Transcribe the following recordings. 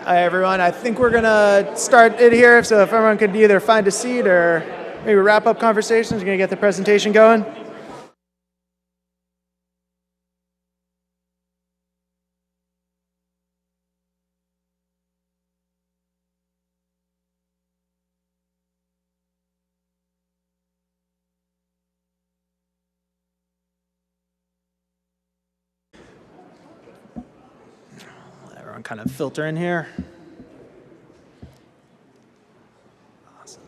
Hi, everyone. I think we're going to start it here, so if everyone could either find a seat or maybe wrap up conversations, we're going to get the presentation going. Let everyone kind of filter in here. Awesome.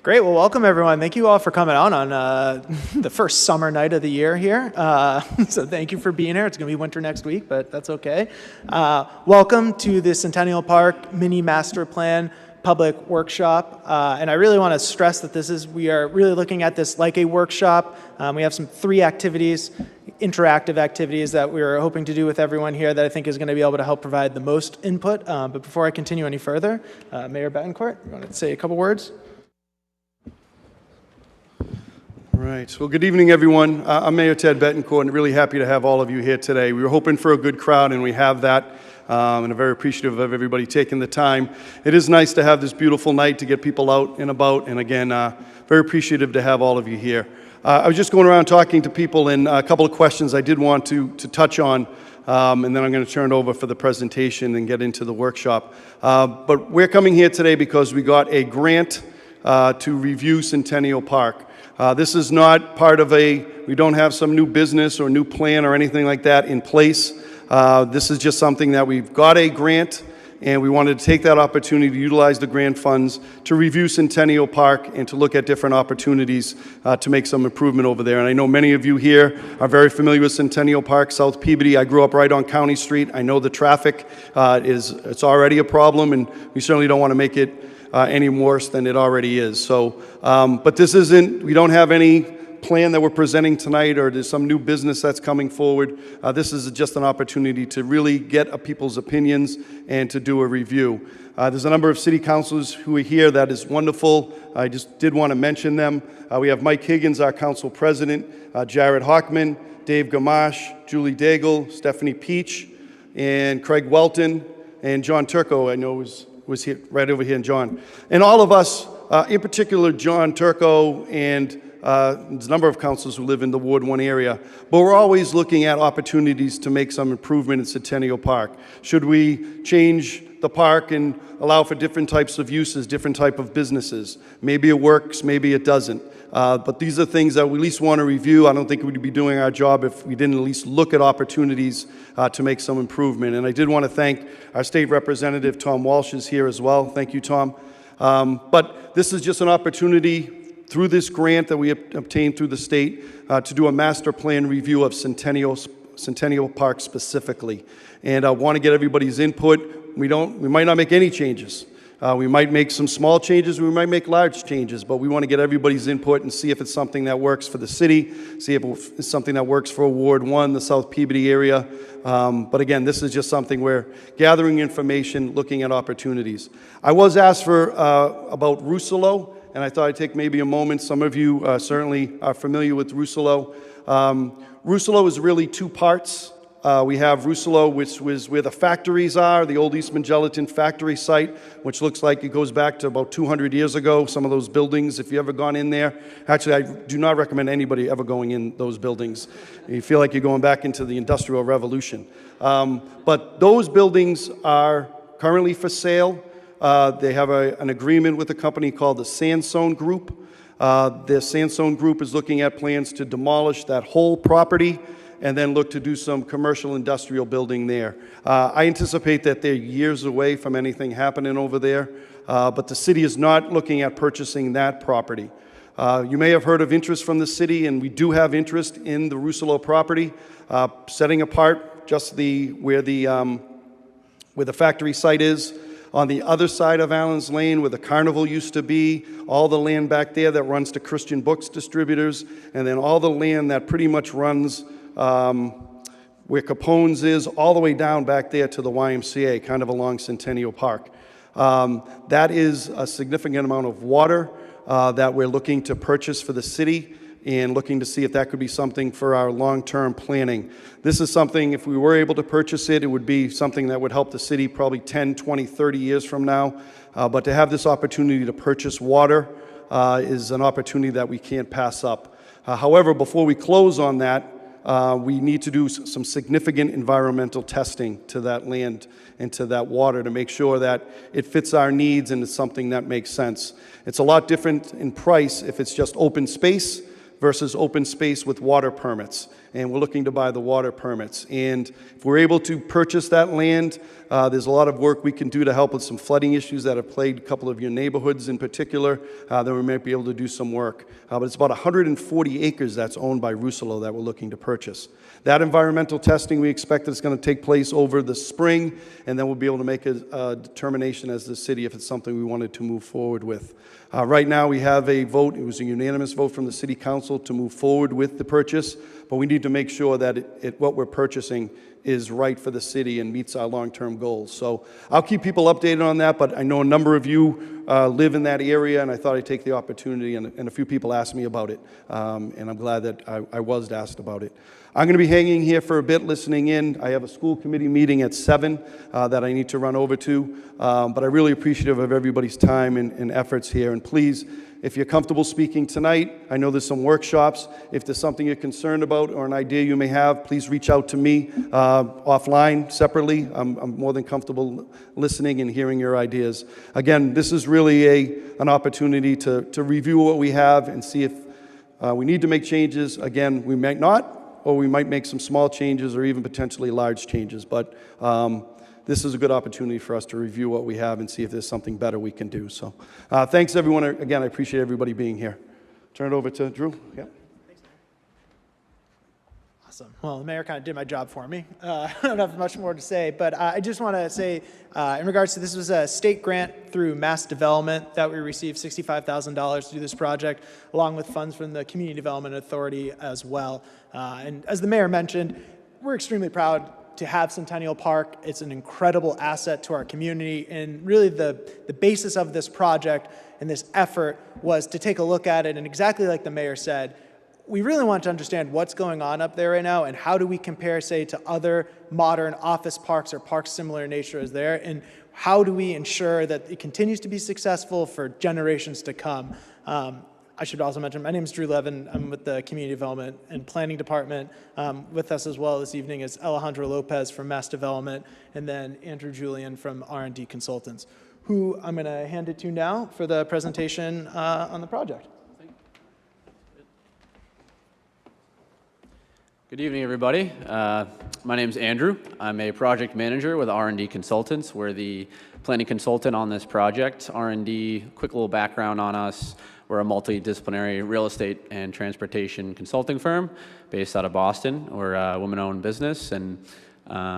Great. Well, welcome, everyone. Thank you all for coming out on the first summer night of the year here. So thank you for being here. It's going to be winter next week, but that's okay. Welcome to the Centennial Park Mini Master Plan Public Workshop. And I really want to stress that we are really looking at this like a workshop. We have three activities, interactive activities that we are hoping to do with everyone here that I think is going to be able to help provide the most input. But before I continue any further, Mayor Betancourt, you want to say a couple words? Right. Well, good evening, everyone. I'm Mayor Ted Betancourt, and really happy to have all of you here today. We were hoping for a good crowd, and we have that, and I'm very appreciative of everybody taking the time. It is nice to have this beautiful night to get people out and about, and again, very appreciative to have all of you here. I was just going around talking to people, and a couple of questions I did want to touch on, and then I'm going to turn it over for the presentation and get into the workshop. But we're coming here today because we got a grant to review Centennial Park. This is not part of we don't have some new business or new plan or anything like that in place. This is just something that we've got a grant, and we wanted to take that opportunity to utilize the grant funds to review Centennial Park and to look at different opportunities to make some improvement over there. And I know many of you here are very familiar with Centennial Park, South Peabody. I grew up right on County Street. I know the traffic it's already a problem, and we certainly don't want to make it any worse than it already is. So, but we don't have any plan that we're presenting tonight, or there's some new business that's coming forward. This is just an opportunity to really get people's opinions and to do a review. There's a number of city councilors who are here. That is wonderful. I just did want to mention them. We have Mike Higgins, our council president, Jared Hockman, Dave Gamache, Julie Daigle, Stephanie Peach, and Craig Welton, and John Turco, I know was here, right over here, and John. And all of us, in particular John Turco, and there's a number of councils who live in the Ward 1 area, but we're always looking at opportunities to make some improvement in Centennial Park. Should we change the park and allow for different types of uses, different type of businesses? Maybe it works, maybe it doesn't. But these are things that we at least want to review. I don't think we'd be doing our job if we didn't at least look at opportunities to make some improvement. And I did want to thank our state representative, Tom Walsh, is here as well. Thank you, Tom. But this is just an opportunity through this grant that we obtained through the state to do a master plan review of Centennial Park specifically. And I want to get everybody's input. We might not make any changes. We might make some small changes, we might make large changes, but we want to get everybody's input and see if it's something that works for the city, see if it's something that works for Ward 1, the South Peabody area. But again, this is just something we're gathering information, looking at opportunities. I was asked about Rousselot, and I thought I'd take maybe a moment. Some of you certainly are familiar with Rousselot. Rousselot is really two parts. We have Rousselot, which was where the factories are, the old Eastman Gelatin factory site, which looks like it goes back to about 200 years ago, some of those buildings, if you've ever gone in there. Actually, I do not recommend anybody ever going in those buildings. You feel like you're going back into the Industrial Revolution. But those buildings are currently for sale. They have an agreement with a company called the Sandstone Group. The Sandstone Group is looking at plans to demolish that whole property and then look to do some commercial industrial building there. I anticipate that they're years away from anything happening over there, but the city is not looking at purchasing that property. You may have heard of interest from the city, and we do have interest in the Rousselot property, setting apart just where the factory site is. On the other side of Allen's Lane, where the carnival used to be, all the land back there that runs to Christian Books Distributors, and then all the land that pretty much runs where Capone's is, all the way down back there to the YMCA, kind of along Centennial Park. That is a significant amount of water that we're looking to purchase for the city. and looking to see if that could be something for our long-term planning. This is something, if we were able to purchase it, it would be something that would help the city probably 10, 20, 30 years from now. But to have this opportunity to purchase water is an opportunity that we can't pass up. However, before we close on that, we need to do some significant environmental testing to that land and to that water to make sure that it fits our needs and it's something that makes sense. It's a lot different in price if it's just open space versus open space with water permits. And we're looking to buy the water permits. And if we're able to purchase that land, there's a lot of work we can do to help with some flooding issues that have plagued a couple of your neighborhoods in particular, then we might be able to do some work. But it's about 140 acres that's owned by Rousselot that we're looking to purchase. That environmental testing, we expect that it's going to take place over the spring, and then we'll be able to make a determination as the city if it's something we wanted to move forward with. Right now, we have a vote. It was a unanimous vote from the City Council to move forward with the purchase, but we need to make sure that what we're purchasing is right for the city and meets our long-term goals. So I'll keep people updated on that, but I know a number of you live in that area, and I thought I'd take the opportunity, and a few people asked me about it, and I'm glad that I was asked about it. I'm going to be hanging here for a bit, listening in. I have a school committee meeting at 7 that I need to run over to, but I'm really appreciative of everybody's time and efforts here, and please, if you're comfortable speaking tonight, I know there's some workshops. If there's something you're concerned about or an idea you may have, please reach out to me offline, separately. I'm more than comfortable listening and hearing your ideas. Again, this is really an opportunity to review what we have and see if we need to make changes. Again, we might not, or we might make some small changes or even potentially large changes. But this is a good opportunity for us to review what we have and see if there's something better we can do. So thanks, everyone. Again, I appreciate everybody being here. Turn it over to Drew. Yeah. Awesome. Well, the mayor kind of did my job for me. I don't have much more to say, but I just want to say, in regards to this was a state grant through Mass Development that we received $65,000 to do this project, along with funds from the Community Development Authority as well. And as the mayor mentioned, we're extremely proud to have Centennial Park. It's an incredible asset to our community, and really the basis of this project and this effort was to take a look at it, and exactly like the mayor said, we really want to understand what's going on up there right now and how do we compare, say, to other modern office parks or parks similar in nature as there, and how do we ensure that it continues to be successful for generations to come. I should also mention, my name is Drew Levin. I'm with the Community Development and Planning Department. With us as well this evening is Alejandro Lopez from Mass Development, and then Andrew Julian from R&D Consultants, who I'm going to hand it to now for the presentation on the project. Good evening, everybody. My name is Andrew. I'm a project manager with R&D Consultants. We're the planning consultant on this project. R&D, quick little background on us. We're a multidisciplinary real estate and transportation consulting firm based out of Boston. We're a woman-owned business, and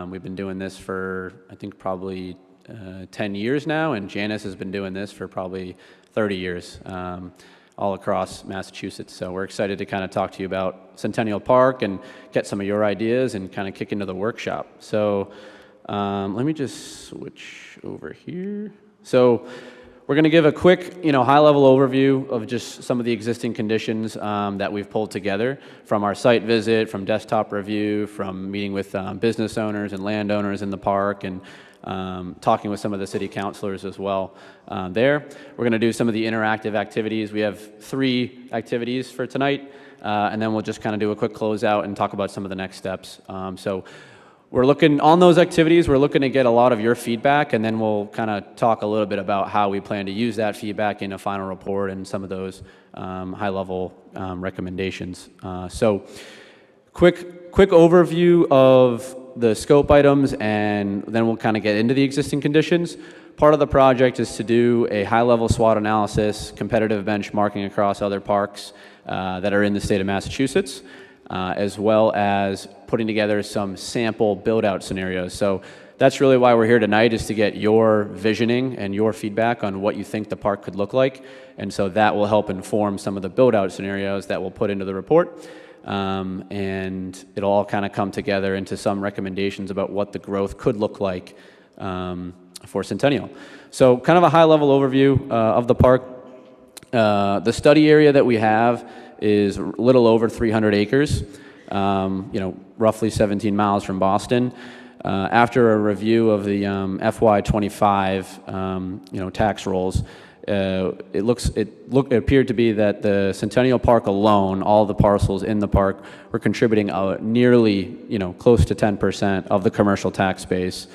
we've been doing this for, I think, probably 10 years now, and Janice has been doing this for probably 30 years, all across Massachusetts. So we're excited to kind of talk to you about Centennial Park and get some of your ideas and kind of kick into the workshop. So let me just switch over here. So we're going to give a quick, high-level overview of just some of the existing conditions that we've pulled together from our site visit, from desktop review, from meeting with business owners and landowners in the park, and talking with some of the city councilors as well there. We're going to do some of the interactive activities. We have 3 activities for tonight, and then we'll just kind of do a quick closeout and talk about some of the next steps. So we're looking on those activities, we're looking to get a lot of your feedback, and then we'll kind of talk a little bit about how we plan to use that feedback in a final report and some of those high-level recommendations. So quick overview of the scope items, and then we'll kind of get into the existing conditions. Part of the project is to do a high-level SWOT analysis, competitive benchmarking across other parks that are in the state of Massachusetts, as well as putting together some sample build-out scenarios. So that's really why we're here tonight, is to get your visioning and your feedback on what you think the park could look like. And so that will help inform some of the build-out scenarios that we'll put into the report. And it'll all kind of come together into some recommendations about what the growth could look like for Centennial. So kind of a high-level overview of the park. The study area that we have is a little over 300 acres, roughly 17 miles from Boston. After a review of the FY25, tax rolls, it appeared to be that the Centennial Park alone, all the parcels in the park, were contributing nearly, close to 10% of the commercial tax base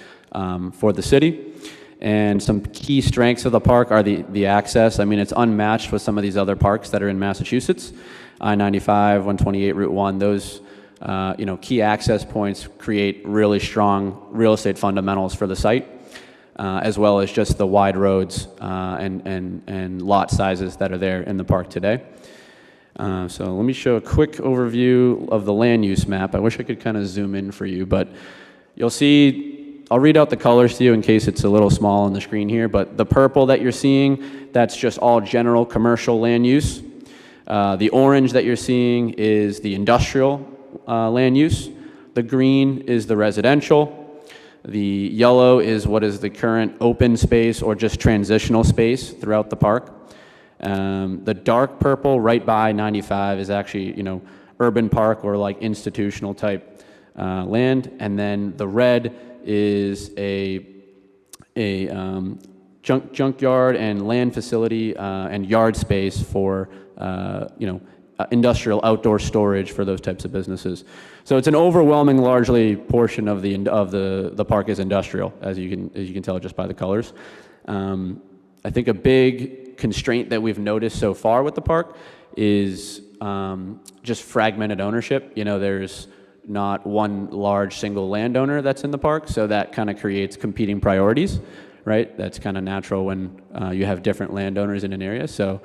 for the city. And some key strengths of the park are the access. I mean, it's unmatched with some of these other parks that are in Massachusetts. I-95, 128, Route 1, those key access points create really strong real estate fundamentals for the site, as well as just the wide roads and lot sizes that are there in the park today. So let me show a quick overview of the land use map. I wish I could kind of zoom in for you, but you'll see, I'll read out the colors to you in case it's a little small on the screen here, but the purple that you're seeing, that's just all general commercial land use. The orange that you're seeing is the industrial land use. The green is the residential. The yellow is what is the current open space or just transitional space throughout the park. The dark purple right by 95 is actually, urban park or like institutional type land. And then the red is a junkyard and land facility and yard space for, industrial outdoor storage for those types of businesses. So it's an overwhelming, largely portion of the park is industrial, as you can tell just by the colors. I think a big constraint that we've noticed so far with the park is just fragmented ownership. There's not one large single landowner that's in the park, so that kind of creates competing priorities, right? That's kind of natural when you have different landowners in an area. So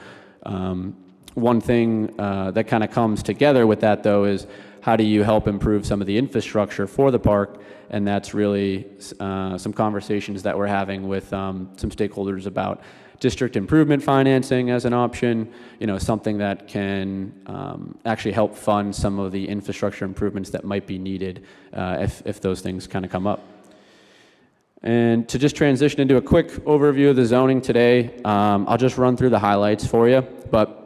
one thing that kind of comes together with that, though, is how do you help improve some of the infrastructure for the park? And that's really some conversations that we're having with some stakeholders about district improvement financing as an option, something that can actually help fund some of the infrastructure improvements that might be needed if those things kind of come up. And to just transition into a quick overview of the zoning today, I'll just run through the highlights for you, but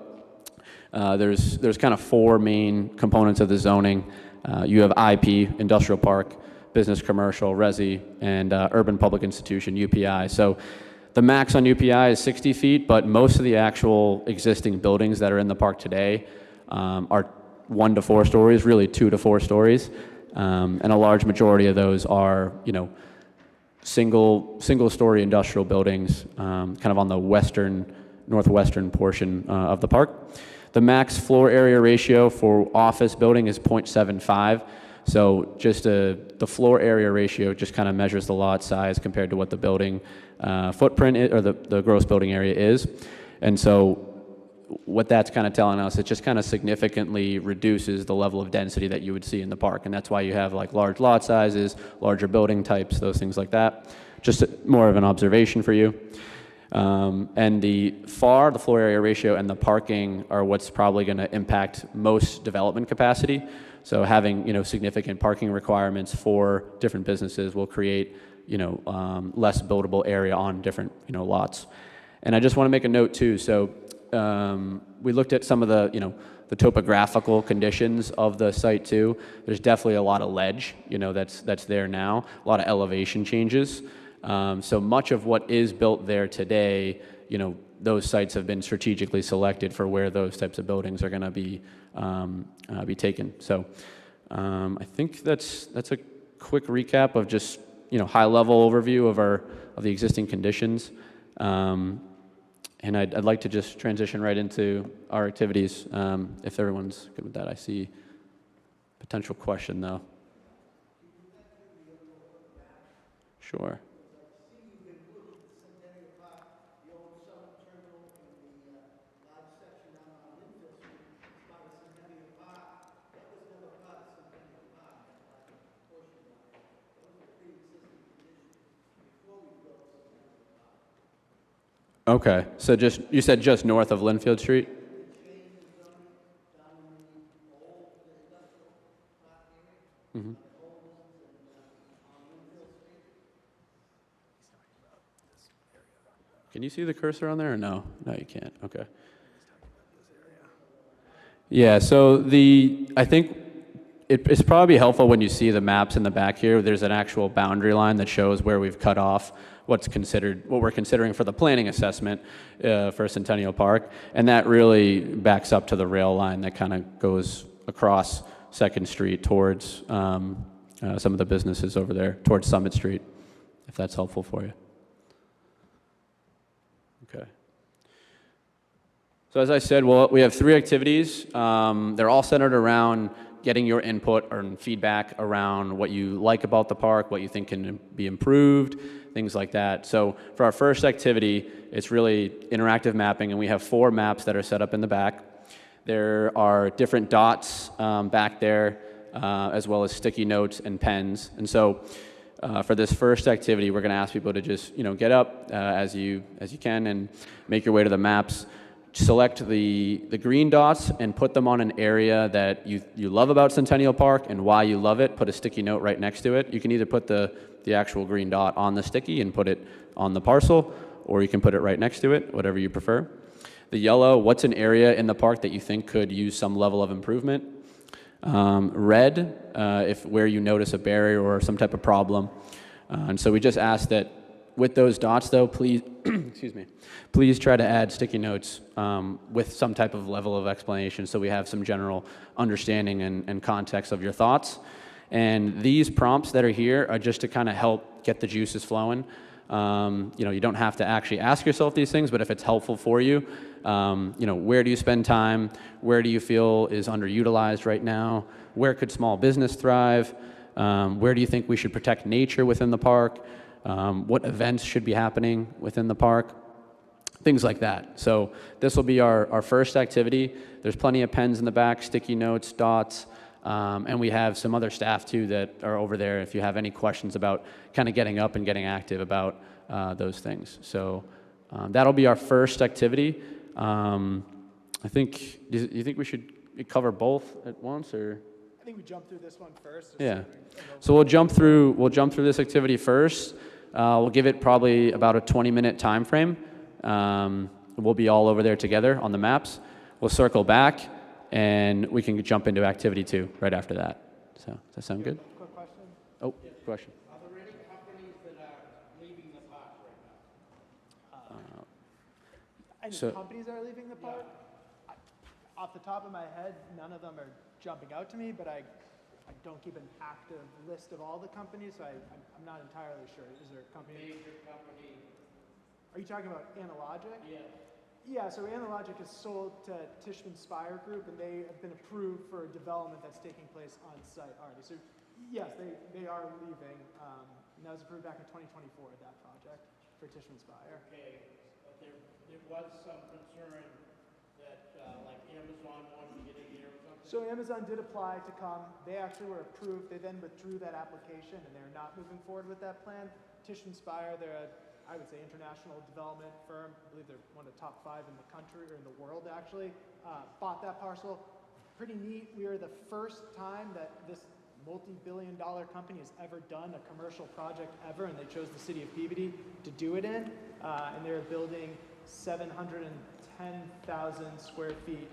there's kind of four main components of the zoning. You have IP, industrial park, business commercial, resi, and urban public institution, UPI. So the max on UPI is 60 feet, but most of the actual existing buildings that are in the park today are 1 to 4 stories, really 2 to 4 stories. And a large majority of those are, single-story industrial buildings, kind of on the northwestern portion of the park. The max floor area ratio for office building is 0.75. So just the floor area ratio just kind of measures the lot size compared to what the building footprint is, or the gross building area is. And so what that's kind of telling us, it just kind of significantly reduces the level of density that you would see in the park. And that's why you have like large lot sizes, larger building types, those things like that. Just more of an observation for you. And the floor area ratio and the parking are what's probably going to impact most development capacity. So having, significant parking requirements for different businesses will create, less buildable area on different, lots. And I just want to make a note too. So we looked at some of the topographical conditions of the site too. There's definitely a lot of ledge, that's there now, a lot of elevation changes. So much of what is built there today, those sites have been strategically selected for where those types of buildings are going to be taken. So I think that's a quick recap of just high-level overview of the existing conditions. And I'd like to just transition right into our activities, if everyone's good with that. I see potential question though. Sure. Okay, so you said just north of Linfield Street? Mm-hmm. Can you see the cursor on there or no? No, you can't. Okay. Yeah, so I think it's probably helpful when you see the maps in the back here. There's an actual boundary line that shows where we've cut off what we're considering for the planning assessment for Centennial Park, and that really backs up to the rail line that kind of goes across Second Street towards some of the businesses over there, towards Summit Street, if that's helpful for you. Okay. So as I said, well, we have 3 activities. They're all centered around getting your input and feedback around what you like about the park, what you think can be improved, things like that. So for our first activity, it's really interactive mapping, and we have 4 maps that are set up in the back. There are different dots back there, as well as sticky notes and pens. And so for this first activity, we're going to ask people to just get up as you can and make your way to the maps. Select the green dots and put them on an area that you love about Centennial Park and why you love it. Put a sticky note right next to it. You can either put the actual green dot on the sticky and put it on the parcel, or you can put it right next to it, whatever you prefer. The yellow, what's an area in the park that you think could use some level of improvement? Red, if where you notice a barrier or some type of problem. And so we just ask that with those dots, though, please, excuse me, please try to add sticky notes with some type of level of explanation so we have some general understanding and context of your thoughts. And these prompts that are here are just to kind of help get the juices flowing. You don't have to actually ask yourself these things, but if it's helpful for you, where do you spend time? Where do you feel is underutilized right now? Where could small business thrive? Where do you think we should protect nature within the park? What events should be happening within the park? Things like that. So this will be our first activity. There's plenty of pens in the back, sticky notes, dots, and we have some other staff too that are over there if you have any questions about kind of getting up and getting active about those things. So that'll be our first activity. I think, do you think we should cover both at once, or? I think we jump through this one first. Yeah. So we'll jump through this activity first. We'll give it probably about a 20-minute time frame. We'll be all over there together on the maps. We'll circle back, and we can jump into activity 2 right after that. So does that sound good? Quick question. Oh, question. Are there any companies that are leaving the park right now? Any So- companies that are leaving the park? Off the top of my head, none of them are jumping out to me, but I don't keep an active list of all the companies, so I'm not entirely sure. Is there a company? Major company? Are you talking about Analogic? Yeah. Yeah, so Analogic is sold to Tishman Speyer Group, and they have been approved for development that's taking place on site already. So yes, they are leaving, and that was approved back in 2024, that project for Tishman Speyer. Okay, but there was some concern that like Amazon wanted to get in here or something? So Amazon did apply to come. They actually were approved. They then withdrew that application, and they're not moving forward with that plan. Tishman Speyer, they're I would say international development firm. I believe they're one of the top 5 in the country, or in the world actually. Bought that parcel. Pretty neat. We are the first time that this multi-billion-dollar company has ever done a commercial project ever, and they chose the city of Peabody to do it in. And they're building 710,000 square feet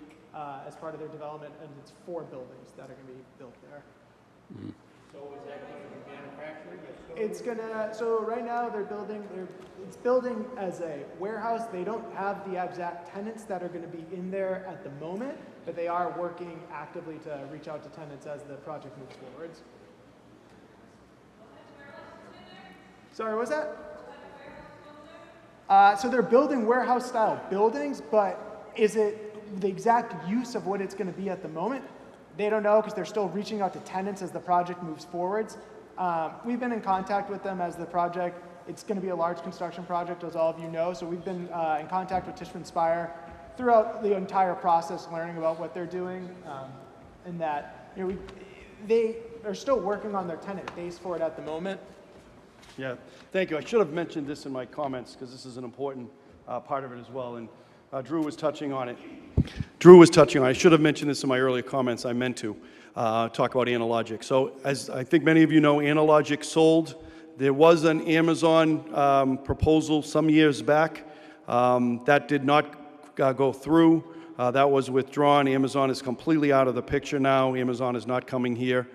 as part of their development, and it's 4 buildings that are going to be built there. Mm-hmm. So is that going to be manufacturing? It's gonna, so right now it's building as a warehouse. They don't have the exact tenants that are gonna be in there at the moment, but they are working actively to reach out to tenants as the project moves forwards. Sorry, what was that? So they're building warehouse style buildings, but is it the exact use of what it's gonna be at the moment? They don't know because they're still reaching out to tenants as the project moves forwards. We've been in contact with them as the project. It's going to be a large construction project, as all of you know. So we've been in contact with Tishman Speyer throughout the entire process, learning about what they're doing, and that they are still working on their tenant base for it at the moment. Yeah, thank you. I should have mentioned this in my comments because this is an important part of it as well, and Drew was touching on it. I should have mentioned this in my earlier comments. I meant to talk about Analogic. So as I think many of you know, Analogic sold. There was an Amazon proposal some years back that did not go through. That was withdrawn. Amazon is completely out of the picture now. Amazon is not coming here.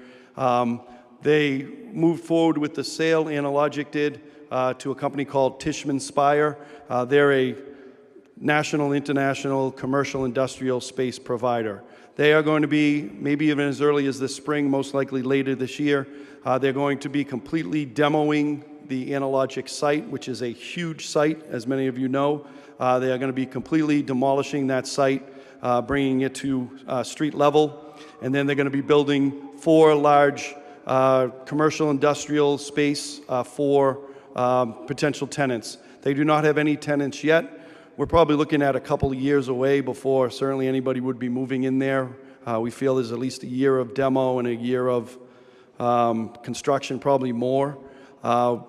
They moved forward with the sale, Analogic did, to a company called Tishman Speyer. They're a national, international, commercial, industrial space provider. They are going to be, maybe even as early as this spring, most likely later this year, they're going to be completely demoing the Analogic site, which is a huge site, as many of you know. They are going to be completely demolishing that site, bringing it to street level, and then they're going to be building 4 large commercial industrial space for potential tenants. They do not have any tenants yet. We're probably looking at a couple of years away before certainly anybody would be moving in there. We feel there's at least a year of demo and a year of construction, probably more.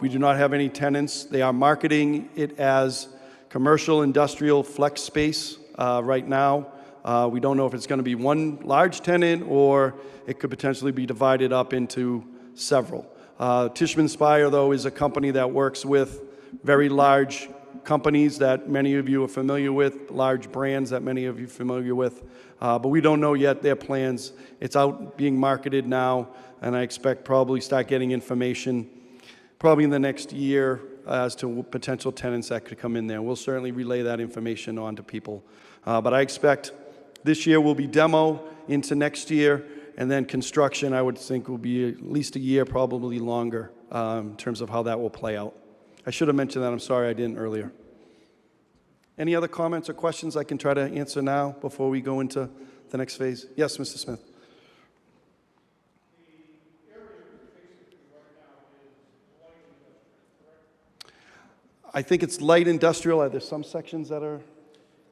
We do not have any tenants. They are marketing it as commercial industrial flex space right now. We don't know if it's going to be one large tenant or it could potentially be divided up into several. Tishman Speyer, though, is a company that works with very large companies that many of you are familiar with, large brands that many of you are familiar with, but we don't know yet their plans. It's out being marketed now, and I expect probably start getting information probably in the next year as to potential tenants that could come in there. We'll certainly relay that information on to people. But I expect this year will be demo into next year, and then construction I would think will be at least a year, probably longer, in terms of how that will play out. I should have mentioned that. I'm sorry I didn't earlier. Any other comments or questions I can try to answer now before we go into the next phase? Yes, Mr. Smith. I think it's light industrial. Are there some sections that are?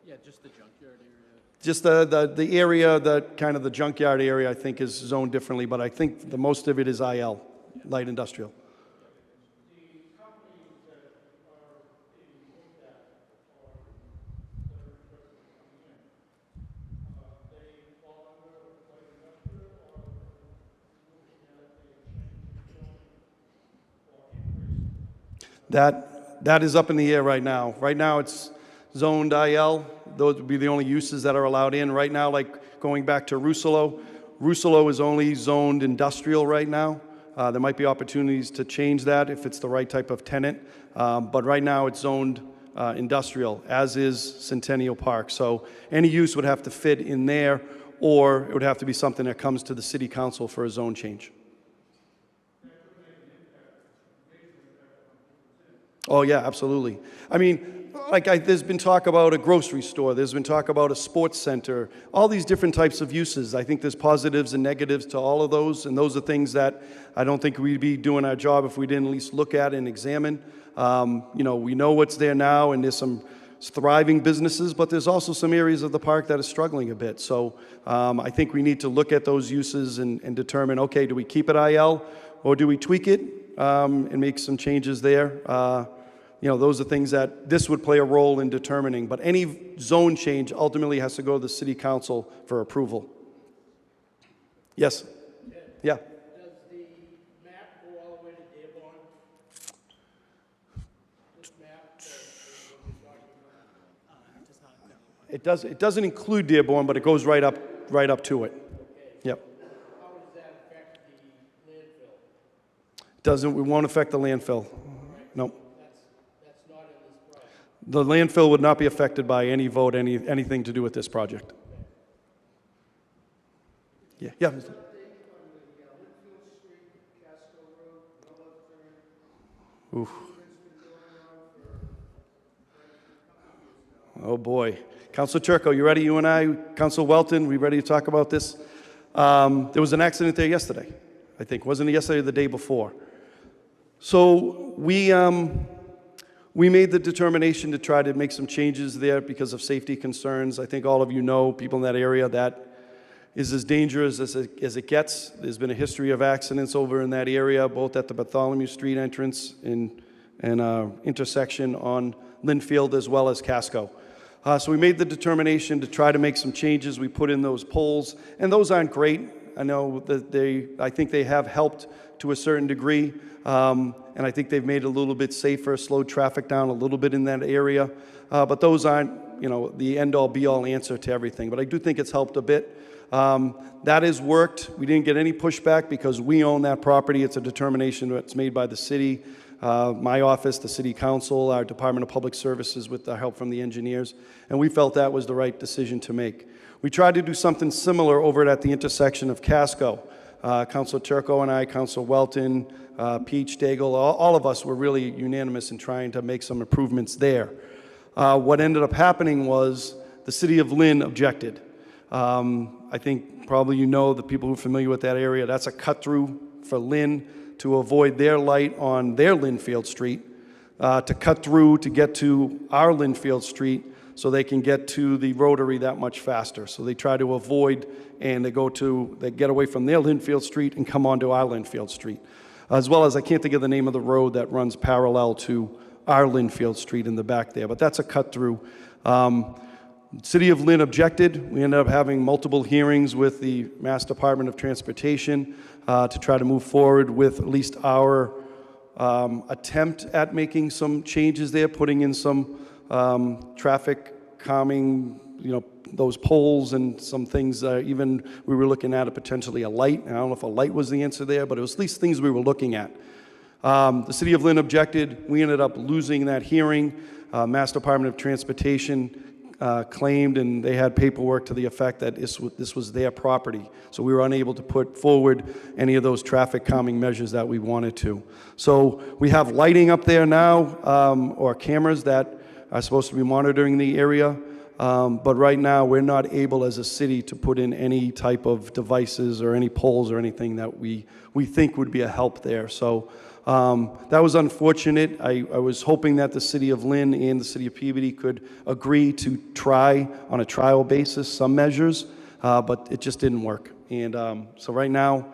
Yeah, just the junkyard area. Just the area, the kind of the junkyard area, I think is zoned differently, but I think the most of it is IL, light industrial. That is up in the air right now. Right now it's zoned IL. Those would be the only uses that are allowed in. Right now, like going back to Russolo is only zoned industrial right now. There might be opportunities to change that if it's the right type of tenant. But right now it's zoned industrial, as is Centennial Park. So any use would have to fit in there, or it would have to be something that comes to the city council for a zone change. Oh, yeah, absolutely. I mean, there's been talk about a grocery store. There's been talk about a sports center. All these different types of uses. I think there's positives and negatives to all of those, and those are things that I don't think we'd be doing our job if we didn't at least look at and examine. We know what's there now, and there's some thriving businesses, but there's also some areas of the park that are struggling a bit. So I think we need to look at those uses and determine, okay, do we keep it IL, or do we tweak it and make some changes there? Those are things that this would play a role in determining. But any zone change ultimately has to go to the city council for approval. Yes? Yeah. Does the map go all the way to Dearborn? This map that you're talking about? It doesn't include Dearborn, but it goes right up to it. Yep. How does that affect the landfill? We won't affect the landfill. No. That's not in this project. The landfill would not be affected by any vote, anything to do with this project. Yeah. Yeah. Oof. Oh boy. Councilor Turco, you ready? You and I, Councilor Welton, we ready to talk about this? There was an accident there yesterday, I think. Wasn't it yesterday or the day before? So we made the determination to try to make some changes there because of safety concerns. I think all of you know, people in that area, that is as dangerous as it gets. There's been a history of accidents over in that area, both at the Bartholomew Street entrance and intersection on Linfield as well as Casco. So we made the determination to try to make some changes. We put in those poles, and those aren't great. I know that I think they have helped to a certain degree, and I think they've made it a little bit safer, slowed traffic down a little bit in that area. But those aren't the end-all, be-all answer to everything, but I do think it's helped a bit. That has worked. We didn't get any pushback because we own that property. It's a determination that's made by the city, my office, the city council, our Department of Public Services with the help from the engineers, and we felt that was the right decision to make. We tried to do something similar over at the intersection of Casco. Councilor Turco and I, Councilor Welton, Peach, Daigle, all of us were really unanimous in trying to make some improvements there. What ended up happening was the city of Lynn objected. I think probably the people who are familiar with that area, that's a cut-through for Lynn to avoid their light on their Linfield Street, to cut through to get to our Linfield Street so they can get to the Rotary that much faster. So they try to avoid, and they get away from their Linfield Street and come onto our Linfield Street. As well as, I can't think of the name of the road that runs parallel to our Linfield Street in the back there, but that's a cut-through. City of Lynn objected. We ended up having multiple hearings with the Mass Department of Transportation to try to move forward with at least our attempt at making some changes there, putting in some traffic calming, those poles and some things. Even we were looking at potentially a light. And I don't know if a light was the answer there, but it was at least things we were looking at. The City of Lynn objected. We ended up losing that hearing. Mass Department of Transportation claimed, and they had paperwork to the effect that this was their property. So we were unable to put forward any of those traffic calming measures that we wanted to. So we have lighting up there now, or cameras that are supposed to be monitoring the area. But right now, we're not able as a city to put in any type of devices or any poles or anything that we think would be a help there. So that was unfortunate. I was hoping that the City of Lynn and the City of Peabody could agree to try on a trial basis some measures, but it just didn't work. And so right now,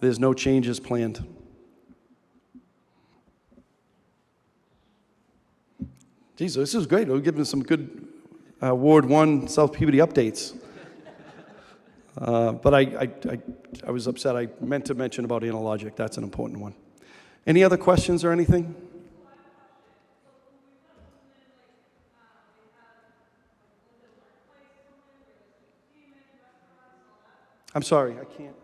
there's no changes planned. Geez, this is great. We're giving some good Ward 1 South Peabody updates. But I was upset. I meant to mention about Analogic. That's an important one. Any other questions or anything? I'm sorry, I can't.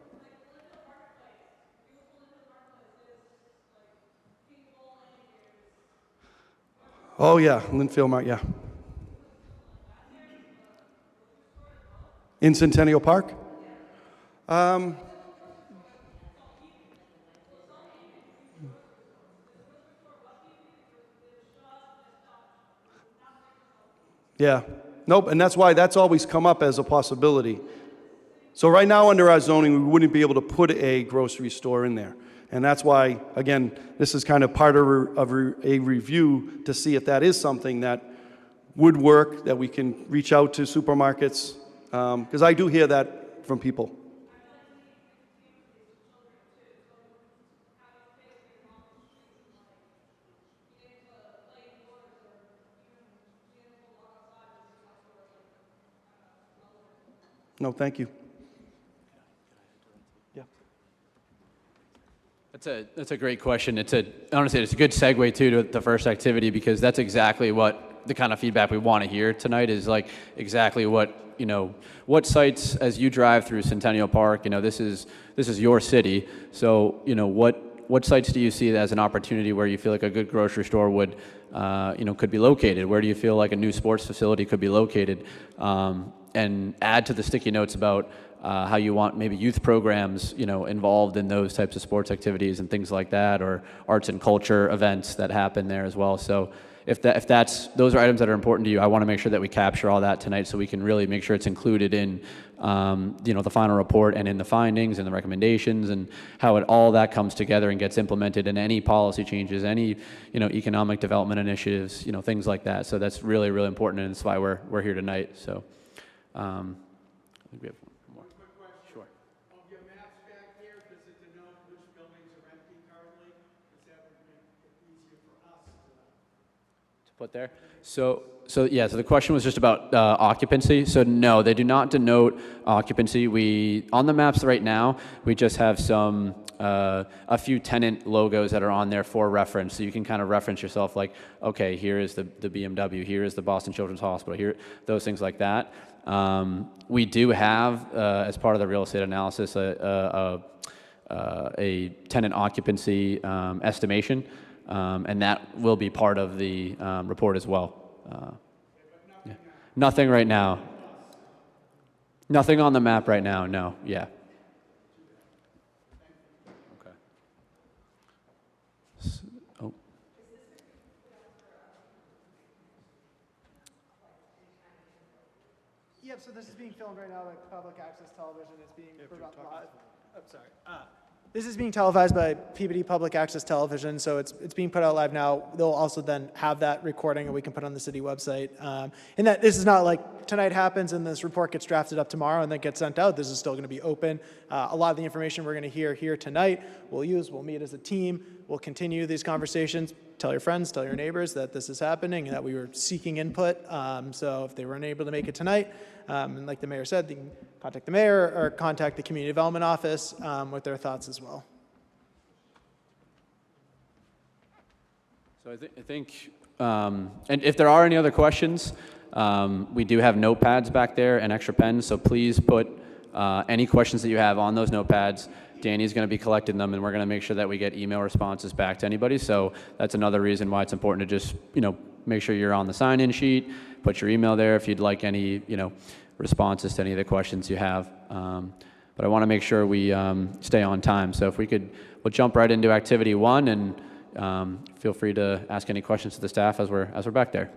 Oh, yeah, Linfield Mart, yeah. In Centennial Park? Yeah. Nope, and that's why that's always come up as a possibility. So right now under our zoning, we wouldn't be able to put a grocery store in there. And that's why, again, this is kind of part of a review to see if that is something that would work, that we can reach out to supermarkets, because I do hear that from people. No, thank you. Yeah. That's a great question. Honestly, it's a good segue too to the first activity, because that's exactly what the kind of feedback we want to hear tonight is, like exactly what sites, as you drive through Centennial Park, this is your city. So what sites do you see as an opportunity where you feel like a good grocery store would could be located? Where do you feel like a new sports facility could be located? And add to the sticky notes about how you want maybe youth programs, involved in those types of sports activities and things like that, or arts and culture events that happen there as well. So if those are items that are important to you, I want to make sure that we capture all that tonight so we can really make sure it's included in the final report and in the findings and the recommendations, and how all that comes together and gets implemented in any policy changes, any economic development initiatives, things like that. So that's really, really important, and that's why we're here tonight. So. I think we have one more. Quick question. Sure. Of your maps back here, does it denote which buildings are empty currently? Because that would make it easier for us to To put there? So yeah, so the question was just about occupancy. So no, they do not denote occupancy. On the maps right now, we just have a few tenant logos that are on there for reference. So you can kind of reference yourself like, okay, here is the BMW, here is the Boston Children's Hospital, here, those things like that. We do have, as part of the real estate analysis, a tenant occupancy estimation, and that will be part of the report as well. Yeah. Nothing right now. Nothing on the map right now, no, yeah. Okay. Oh. Yep, so this is being filmed right now by public access television. It's being live. Oh, sorry. This is being televised by Peabody Public Access Television, so it's being put out live now. They'll also then have that recording, and we can put it on the city website. And that this is not like tonight happens and this report gets drafted up tomorrow and then gets sent out. This is still going to be open. A lot of the information we're going to hear here tonight, we'll meet as a team. We'll continue these conversations. Tell your friends, tell your neighbors that this is happening and that we were seeking input. So if they weren't able to make it tonight, and like the mayor said, they can contact the mayor or contact the community development office with their thoughts as well. So I think, and if there are any other questions, we do have notepads back there and extra pens, so please put any questions that you have on those notepads. Danny's going to be collecting them, and we're going to make sure that we get email responses back to anybody. So that's another reason why it's important to just, make sure you're on the sign-in sheet, put your email there if you'd like any, responses to any of the questions you have. But I want to make sure we stay on time. So if we'll jump right into activity 1, and feel free to ask any questions to the staff as we're back there.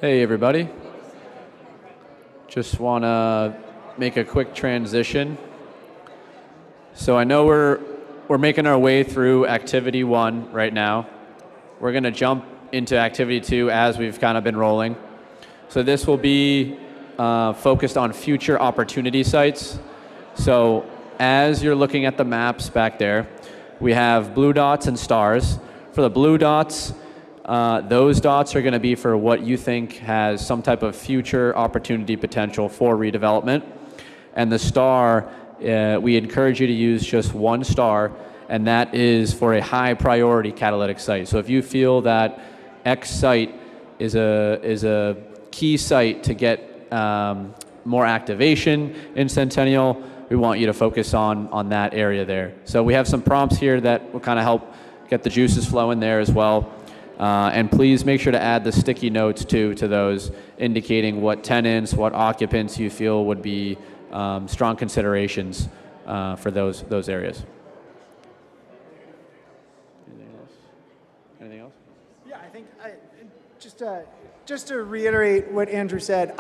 Hey, everybody. Just want to make a quick transition. So I know we're making our way through activity 1 right now. We're going to jump into activity 2 as we've kind of been rolling. So this will be focused on future opportunity sites. So as you're looking at the maps back there, we have blue dots and stars. For the blue dots, those dots are going to be for what you think has some type of future opportunity potential for redevelopment. And the star, we encourage you to use just 1 star, and that is for a high priority catalytic site. So if you feel that X site is a key site to get more activation in Centennial, we want you to focus on that area there. So we have some prompts here that will kind of help get the juices flowing there as well. And please make sure to add the sticky notes too to those, indicating what tenants, what occupants you feel would be strong considerations for those areas. Anything else? Anything else? Yeah, I think just to reiterate what Andrew said,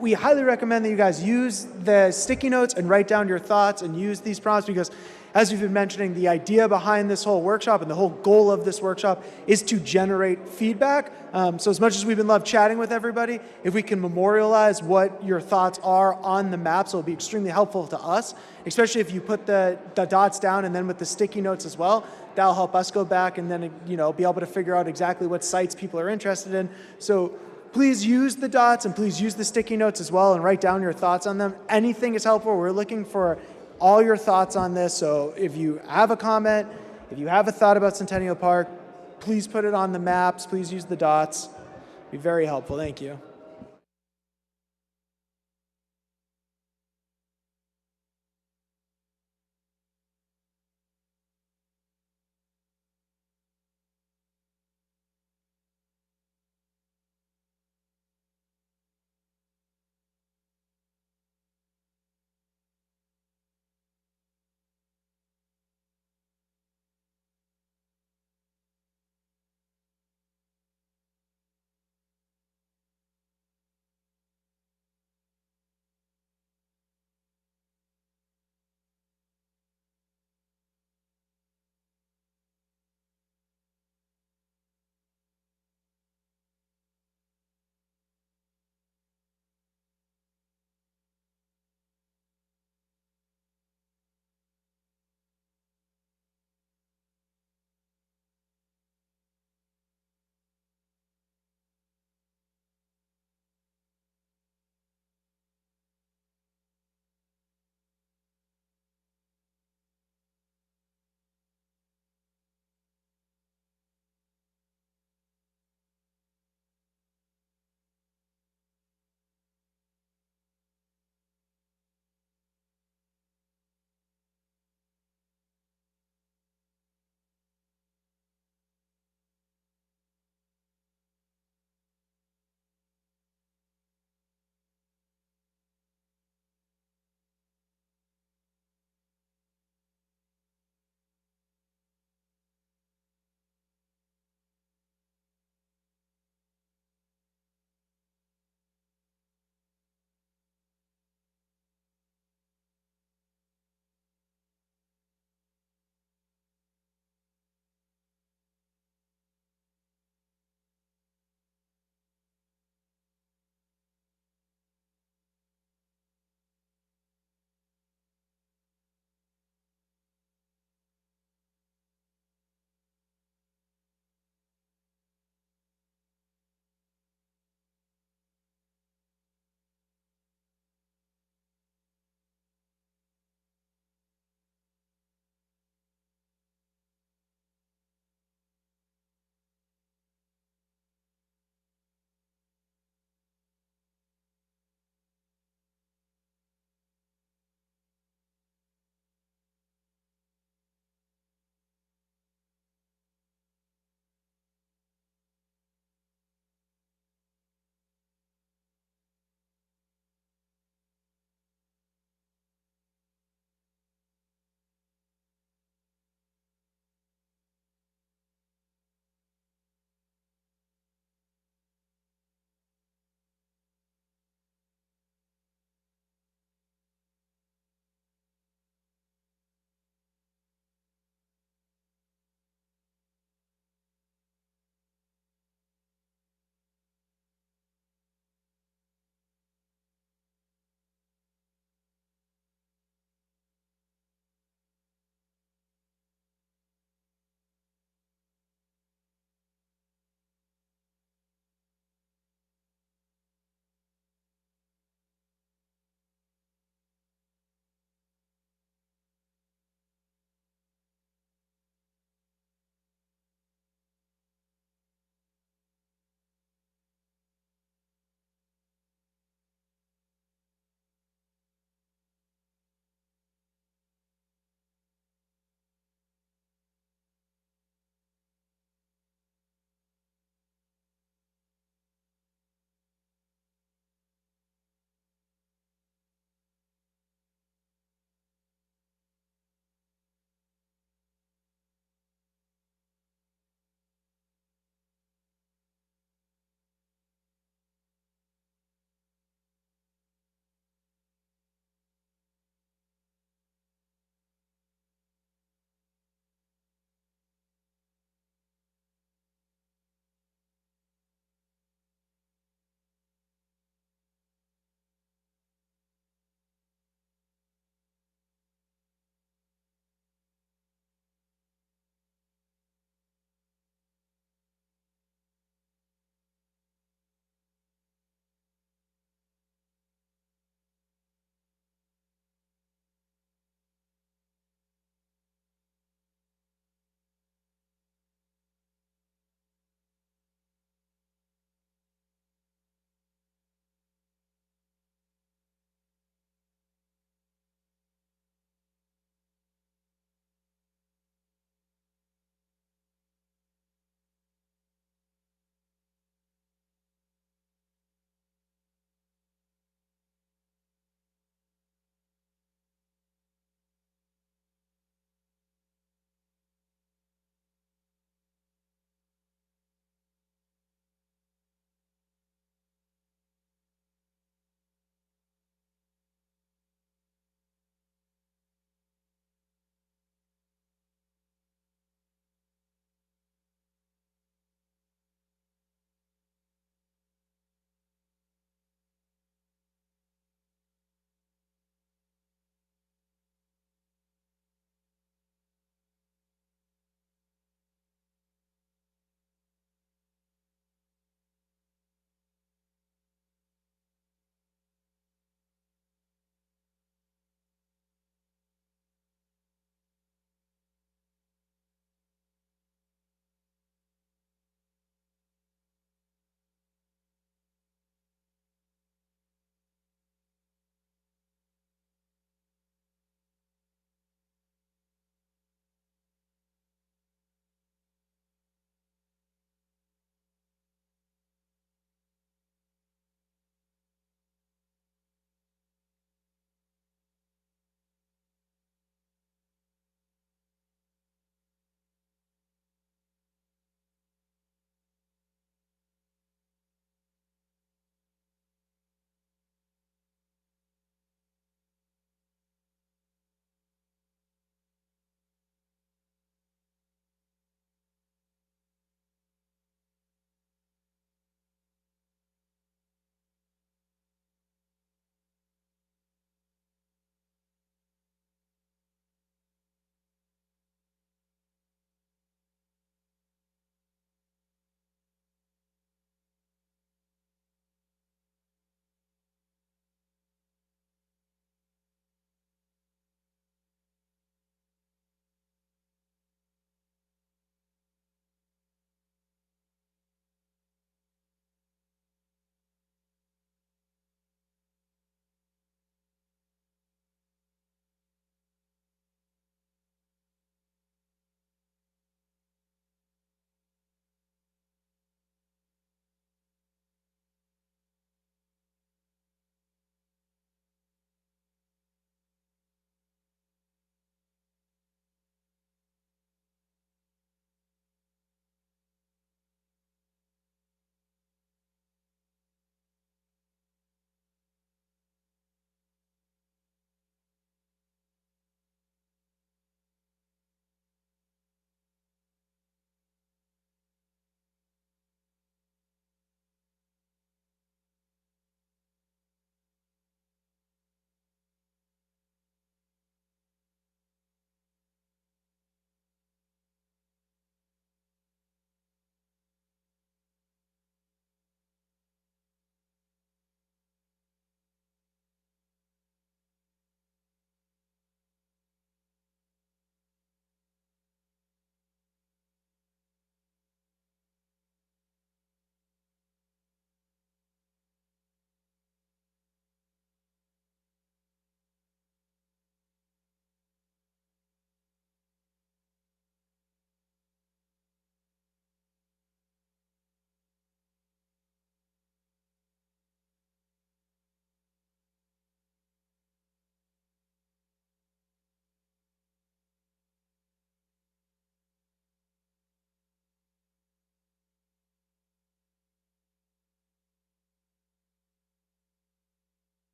we highly recommend that you guys use the sticky notes and write down your thoughts and use these prompts because, as we've been mentioning, the idea behind this whole workshop and the whole goal of this workshop is to generate feedback. So as much as we've been loved chatting with everybody, if we can memorialize what your thoughts are on the maps, it'll be extremely helpful to us, especially if you put the dots down and then with the sticky notes as well. That'll help us go back and then be able to figure out exactly what sites people are interested in. So please use the dots and please use the sticky notes as well and write down your thoughts on them. Anything is helpful. We're looking for all your thoughts on this. So if you have a comment, if you have a thought about Centennial Park, please put it on the maps. Please use the dots. It'd be very helpful. Thank you.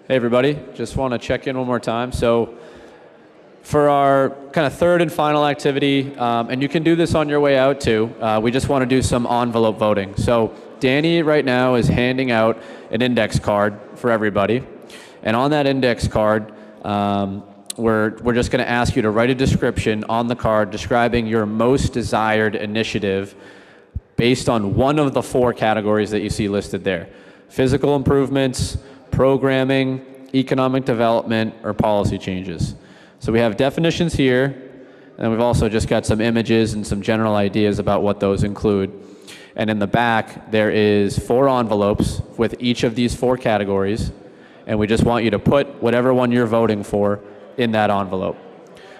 Hey, everybody. Just want to check in one more time. So for our kind of third and final activity, and you can do this on your way out too, we just want to do some envelope voting. So Danny right now is handing out an index card for everybody. And on that index card, we're just going to ask you to write a description on the card describing your most desired initiative based on one of the 4 categories that you see listed there: physical improvements, programming, economic development, or policy changes. So we have definitions here, and we've also just got some images and some general ideas about what those include. And in the back, there is 4 envelopes with each of these 4 categories, and we just want you to put whatever one you're voting for in that envelope.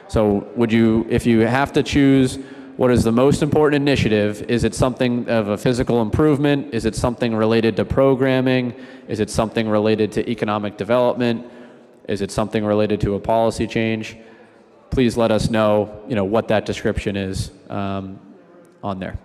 So if you have to choose what is the most important initiative, is it something of a physical improvement? Is it something related to programming? Is it something related to economic development? Is it something related to a policy change? Please let us know, what that description is on there.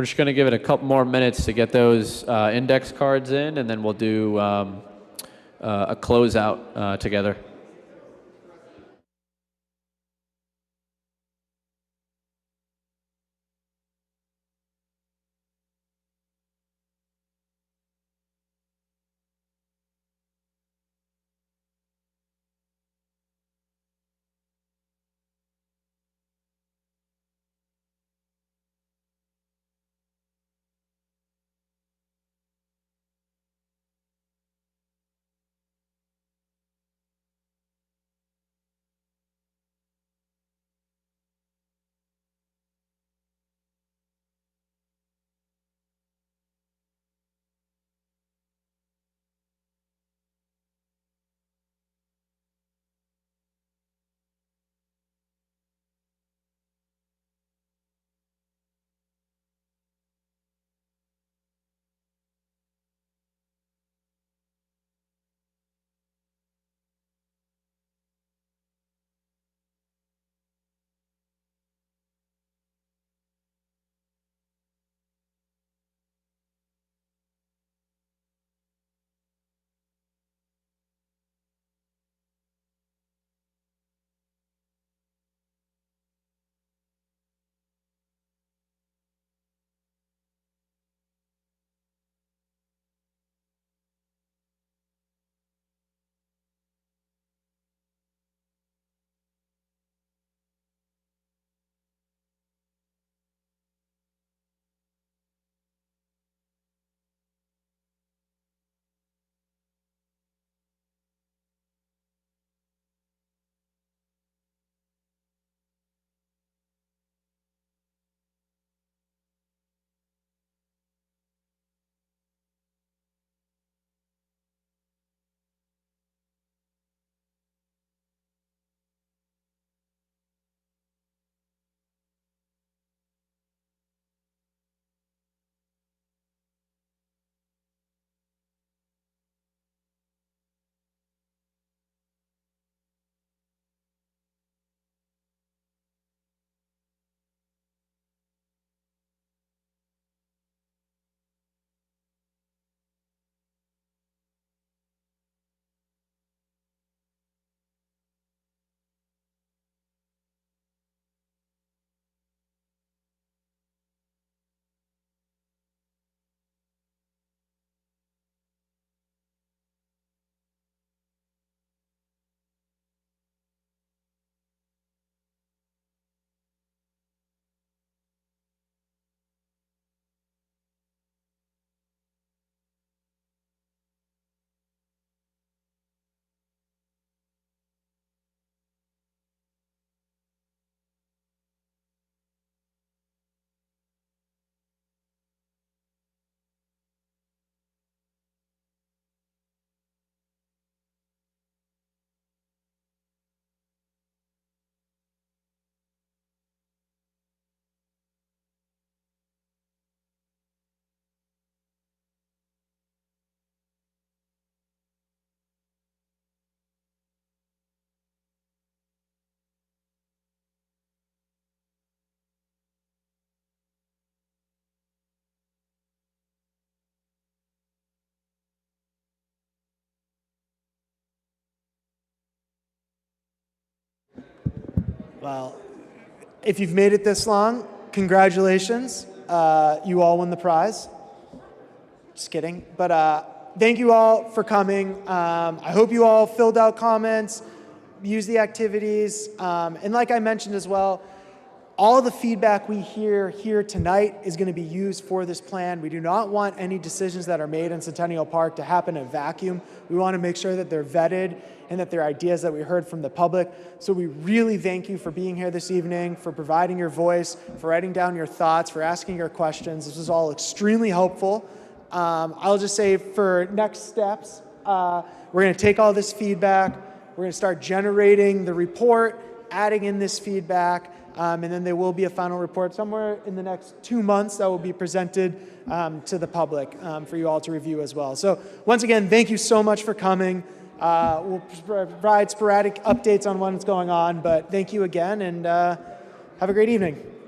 We're just going to give it a couple more minutes to get those index cards in, and then we'll do a closeout together. Well, if you've made it this long, congratulations. You all won the prize. Just kidding. But thank you all for coming. I hope you all filled out comments, used the activities. And like I mentioned as well, all the feedback we hear here tonight is going to be used for this plan. We do not want any decisions that are made in Centennial Park to happen in a vacuum. We want to make sure that they're vetted and that they're ideas that we heard from the public. So we really thank you for being here this evening, for providing your voice, for writing down your thoughts, for asking your questions. This was all extremely helpful. I'll just say for next steps, we're going to take all this feedback. We're going to start generating the report, adding in this feedback, and then there will be a final report somewhere in the next 2 months that will be presented to the public for you all to review as well. So once again, thank you so much for coming. We'll provide sporadic updates on what's going on, but thank you again, and have a great evening.